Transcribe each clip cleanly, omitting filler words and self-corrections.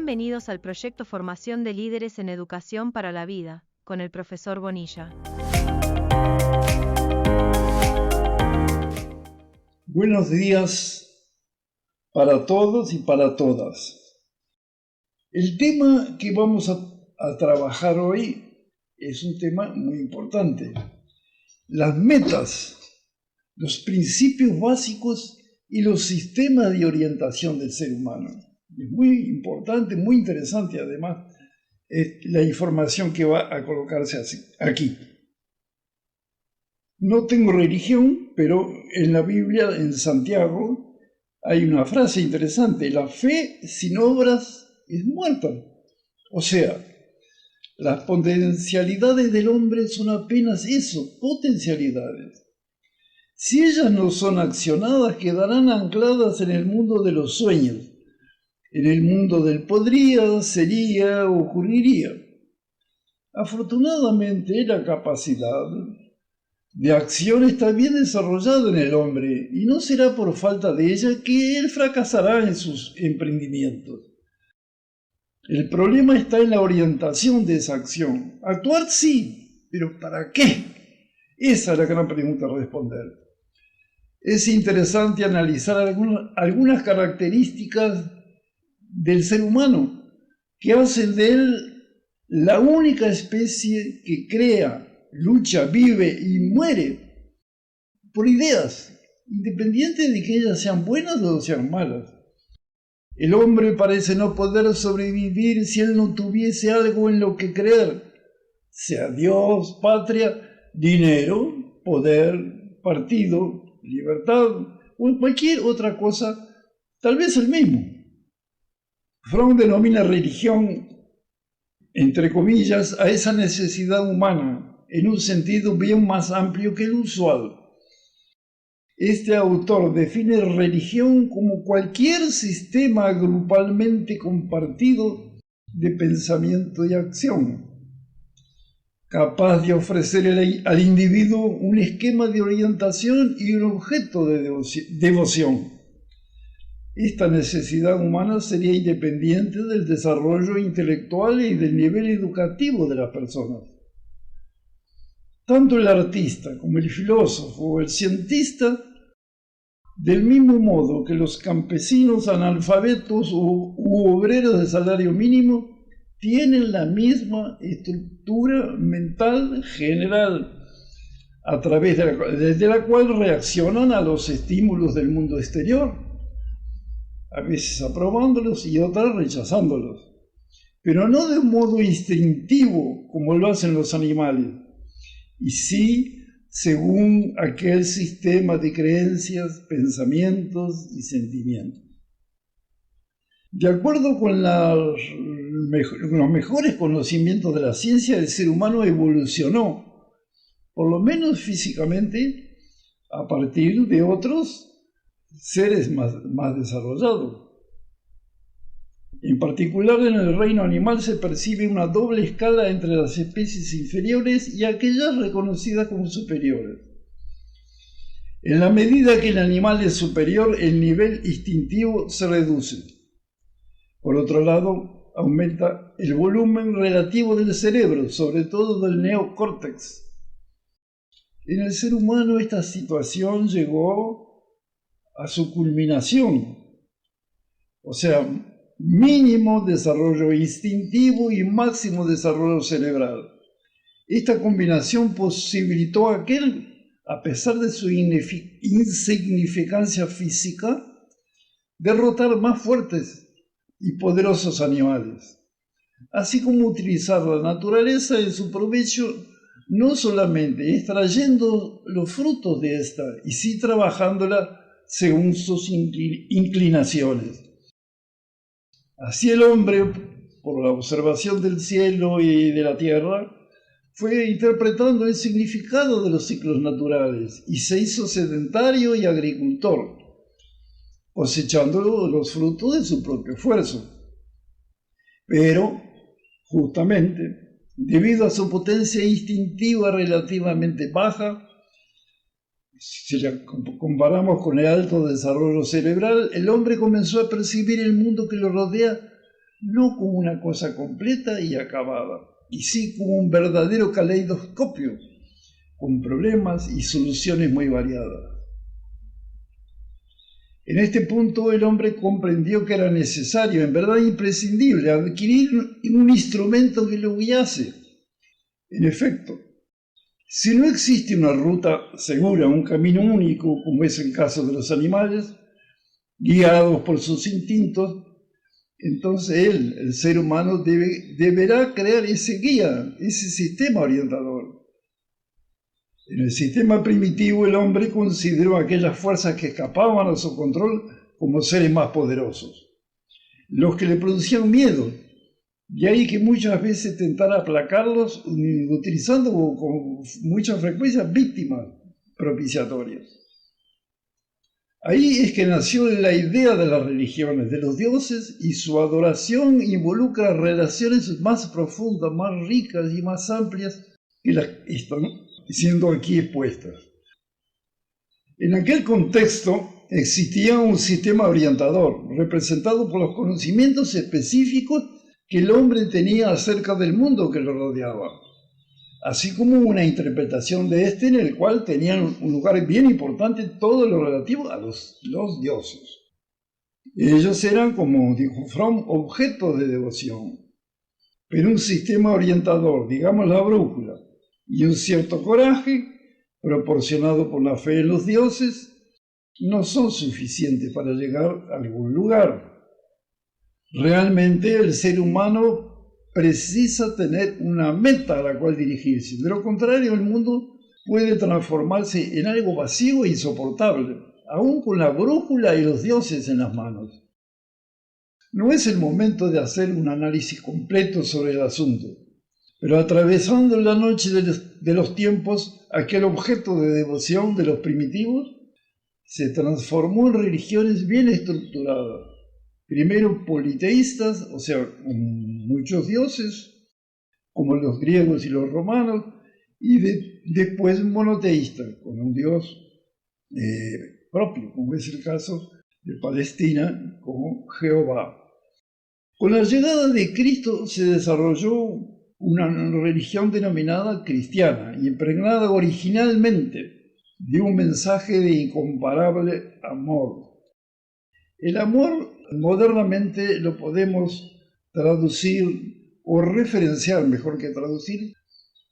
Bienvenidos al proyecto Formación de Líderes en Educación para la Vida, con el profesor Bonilla. Buenos días para todos y para todas. El tema que vamos a trabajar hoy es un tema muy importante. Las metas, los principios básicos y los sistemas de orientación del ser humano. Es muy importante, muy interesante además la información que va a colocarse aquí. No tengo religión, pero en la Biblia, en Santiago, hay una frase interesante: la fe sin obras es muerta. O sea, las potencialidades del hombre son apenas eso, potencialidades. Si ellas no son accionadas, quedarán ancladas en el mundo de los sueños, en el mundo del podría, sería, ocurriría. Afortunadamente, la capacidad de acción está bien desarrollada en el hombre y no será por falta de ella que él fracasará en sus emprendimientos. El problema está en la orientación de esa acción. Actuar sí, pero ¿para qué? Esa es la gran pregunta a responder. Es interesante analizar algunas características del ser humano que hacen de él la única especie que crea, lucha, vive y muere por ideas, independiente de que ellas sean buenas o sean malas. El hombre parece no poder sobrevivir si él no tuviese algo en lo que creer, sea Dios, patria, dinero, poder, partido, libertad o cualquier otra cosa, tal vez el mismo. Freud denomina religión, entre comillas, a esa necesidad humana, en un sentido bien más amplio que el usual. Este autor define religión como cualquier sistema grupalmente compartido de pensamiento y acción, capaz de ofrecer al individuo un esquema de orientación y un objeto de devoción. Esta necesidad humana sería independiente del desarrollo intelectual y del nivel educativo de las personas. Tanto el artista como el filósofo o el cientista, del mismo modo que los campesinos analfabetos u obreros de salario mínimo, tienen la misma estructura mental general, a través de la cual reaccionan a los estímulos del mundo exterior, a veces aprobándolos y otras rechazándolos, pero no de un modo instintivo como lo hacen los animales, y sí según aquel sistema de creencias, pensamientos y sentimientos. De acuerdo con los mejores conocimientos de la ciencia, el ser humano evolucionó, por lo menos físicamente, a partir de otros seres más desarrollados. En particular, en el reino animal se percibe una doble escala entre las especies inferiores y aquellas reconocidas como superiores. En la medida que el animal es superior, el nivel instintivo se reduce. Por otro lado, aumenta el volumen relativo del cerebro, sobre todo del neocórtex. En el ser humano esta situación llegó a su culminación, o sea, mínimo desarrollo instintivo y máximo desarrollo cerebral. Esta combinación posibilitó a aquel, a pesar de su insignificancia física, derrotar más fuertes y poderosos animales, así como utilizar la naturaleza en su provecho, no solamente extrayendo los frutos de esta, y sí trabajándola según sus inclinaciones. Así el hombre, por la observación del cielo y de la tierra, fue interpretando el significado de los ciclos naturales y se hizo sedentario y agricultor, cosechando los frutos de su propio esfuerzo. Pero, justamente, debido a su potencia instintiva relativamente baja, si la comparamos con el alto desarrollo cerebral, el hombre comenzó a percibir el mundo que lo rodea no como una cosa completa y acabada, y sí como un verdadero caleidoscopio, con problemas y soluciones muy variadas. En este punto el hombre comprendió que era necesario, en verdad imprescindible, adquirir un instrumento que lo guiase. En efecto, si no existe una ruta segura, un camino único, como es el caso de los animales, guiados por sus instintos, entonces el ser humano, deberá crear ese guía, ese sistema orientador. En el sistema primitivo el hombre consideró aquellas fuerzas que escapaban a su control como seres más poderosos, los que le producían miedo, y ahí que muchas veces tentara aplacarlos utilizando con mucha frecuencia víctimas propiciatorias. Ahí es que nació la idea de las religiones, de los dioses, y su adoración involucra relaciones más profundas, más ricas y más amplias que las que están siendo aquí expuestas. En aquel contexto existía un sistema orientador, representado por los conocimientos específicos que el hombre tenía acerca del mundo que lo rodeaba, así como una interpretación de este en el cual tenían un lugar bien importante todo lo relativo a los dioses. Ellos eran, como dijo Fromm, objetos de devoción, pero un sistema orientador, digamos la brújula, y un cierto coraje, proporcionado por la fe en los dioses, no son suficientes para llegar a algún lugar. Realmente el ser humano precisa tener una meta a la cual dirigirse. De lo contrario, el mundo puede transformarse en algo vacío e insoportable, aún con la brújula y los dioses en las manos. No es el momento de hacer un análisis completo sobre el asunto, pero atravesando la noche de los tiempos, aquel objeto de devoción de los primitivos se transformó en religiones bien estructuradas. Primero politeístas, o sea, con muchos dioses, como los griegos y los romanos, y después monoteístas, con un dios propio, como es el caso de Palestina, como Jehová. Con la llegada de Cristo se desarrolló una religión denominada cristiana, y impregnada originalmente de un mensaje de incomparable amor. El amor modernamente lo podemos traducir o referenciar, mejor que traducir,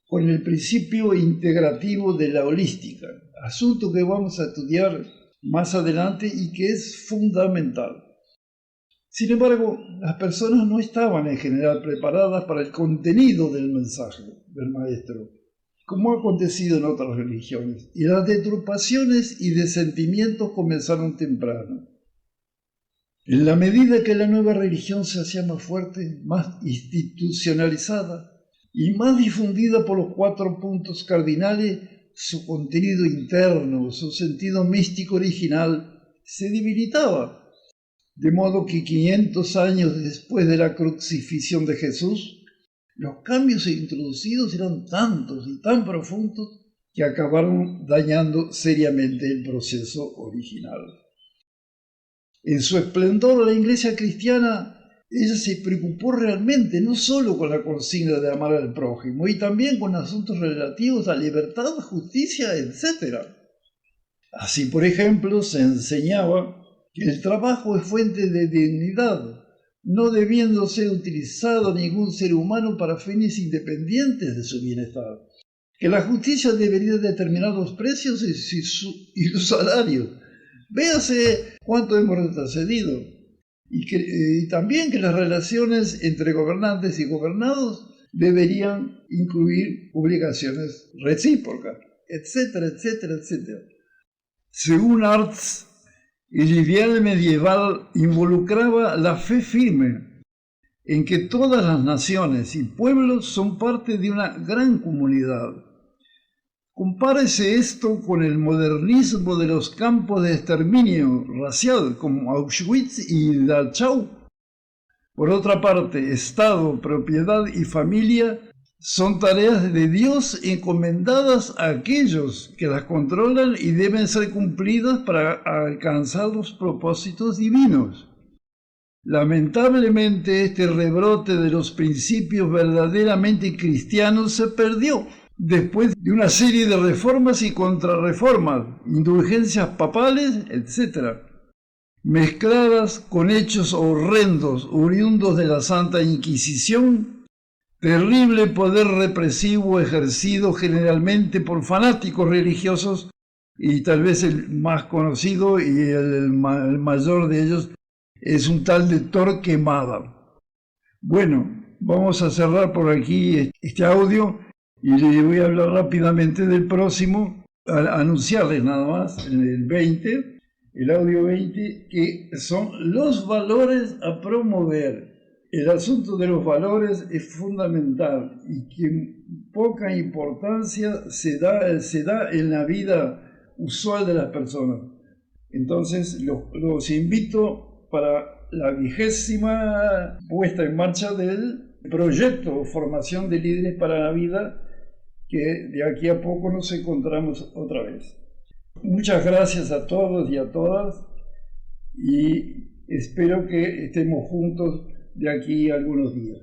con el principio integrativo de la holística, asunto que vamos a estudiar más adelante y que es fundamental. Sin embargo, las personas no estaban en general preparadas para el contenido del mensaje del maestro, como ha acontecido en otras religiones, y las deturpaciones y desentimientos comenzaron temprano. En la medida que la nueva religión se hacía más fuerte, más institucionalizada y más difundida por los 4 puntos cardinales, su contenido interno, su sentido místico original, se debilitaba. De modo que 500 años después de la crucifixión de Jesús, los cambios introducidos eran tantos y tan profundos que acabaron dañando seriamente el proceso original. En su esplendor, la Iglesia cristiana, ella se preocupó realmente no solo con la consigna de amar al prójimo, y también con asuntos relativos a libertad, justicia, etc. Así, por ejemplo, se enseñaba que el trabajo es fuente de dignidad, no debiendo ser utilizado ningún ser humano para fines independientes de su bienestar, que la justicia debería determinar los precios y los salarios. Véase cuánto hemos retrocedido, y también que las relaciones entre gobernantes y gobernados deberían incluir obligaciones recíprocas, etcétera, etcétera, etcétera. Según Artz, el ideal medieval involucraba la fe firme en que todas las naciones y pueblos son parte de una gran comunidad. Compárese esto con el modernismo de los campos de exterminio racial como Auschwitz y Dachau. Por otra parte, Estado, propiedad y familia son tareas de Dios encomendadas a aquellos que las controlan y deben ser cumplidas para alcanzar los propósitos divinos. Lamentablemente, este rebrote de los principios verdaderamente cristianos se perdió después de una serie de reformas y contrarreformas, indulgencias papales, etc., mezcladas con hechos horrendos oriundos de la Santa Inquisición, terrible poder represivo ejercido generalmente por fanáticos religiosos, y tal vez el más conocido y el mayor de ellos es un tal de Torquemada. Bueno, vamos a cerrar por aquí este audio y le voy a hablar rápidamente del próximo, anunciarles nada más, el 20, el audio 20, que son los valores a promover. El asunto de los valores es fundamental y que poca importancia se da en la vida usual de las personas. Entonces los invito para la 20ª puesta en marcha del proyecto Formación de Líderes para la Vida, que de aquí a poco nos encontramos otra vez. Muchas gracias a todos y a todas y espero que estemos juntos de aquí a algunos días.